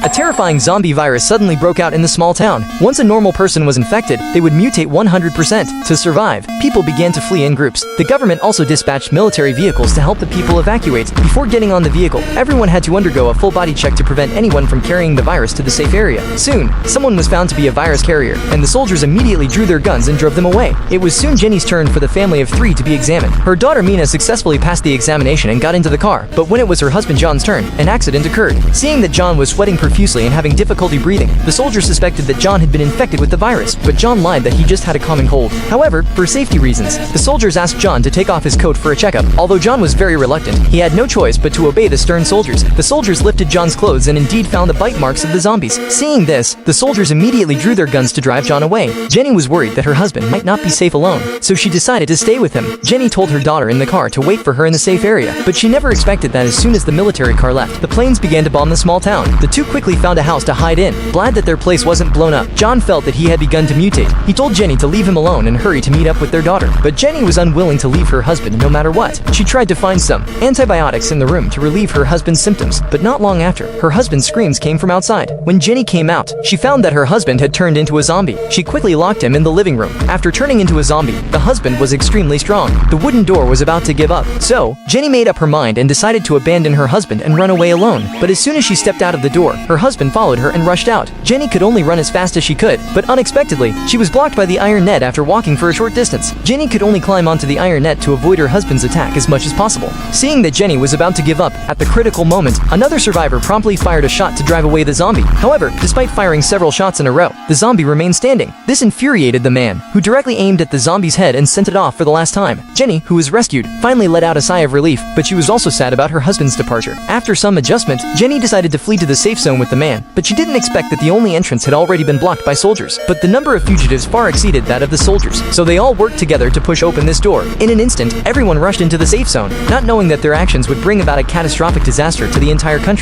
A terrifying zombie virus suddenly broke out in the small town. Once a normal person was infected, they would mutate 100%. To survive, people began to flee in groups. The government also dispatched military vehicles to help the people evacuate. Before getting on the vehicle, everyone had to undergo a full-body check to prevent anyone from carrying the virus to the safe area. Soon, someone was found to be a virus carrier, and the soldiers immediately drew their guns and drove them away. It was soon Jenny's turn for the family of 3 to be examined. Her daughter Mina successfully passed the examination and got into the car, but when it was her husband John's turn, an accident occurred. Seeing that John was sweating profusely and having difficulty breathing, the soldiers suspected that John had been infected with the virus, but John lied that he just had a common cold. However, for safety reasons, the soldiers asked John to take off his coat for a checkup. Although John was very reluctant, he had no choice but to obey the stern soldiers. The soldiers lifted John's clothes and indeed found the bite marks of the zombies. Seeing this, the soldiers immediately drew their guns to drive John away. Jenny was worried that her husband might not be safe alone, so she decided to stay with him. Jenny told her daughter in the car to wait for her in the safe area, but she never expected that as soon as the military car left, the planes began to bomb the small town. The two quickly found a house to hide in. Glad that their place wasn't blown up, John felt that he had begun to mutate. He told Jenny to leave him alone and hurry to meet up with their daughter, but Jenny was unwilling to leave her husband no matter what. She tried to find some antibiotics in the room to relieve her husband's symptoms, but not long after, her husband's screams came from outside. When Jenny came out, she found that her husband had turned into a zombie. She quickly locked him in the living room. After turning into a zombie, the husband was extremely strong. The wooden door was about to give up, so Jenny made up her mind and decided to abandon her husband and run away alone. But as soon as she stepped out of the door, her husband followed her and rushed out. Jenny could only run as fast as she could, but unexpectedly, she was blocked by the iron net after walking for a short distance. Jenny could only climb onto the iron net to avoid her husband's attack as much as possible. Seeing that Jenny was about to give up, at the critical moment, another survivor promptly fired a shot to drive away the zombie. However, despite firing several shots in a row, the zombie remained standing. This infuriated the man, who directly aimed at the zombie's head and sent it off for the last time. Jenny, who was rescued, finally let out a sigh of relief, but she was also sad about her husband's departure. After some adjustment, Jenny decided to flee to the safe zone with the man, but she didn't expect that the only entrance had already been blocked by soldiers. But the number of fugitives far exceeded that of the soldiers, so they all worked together to push open this door. In an instant, everyone rushed into the safe zone, not knowing that their actions would bring about a catastrophic disaster to the entire country.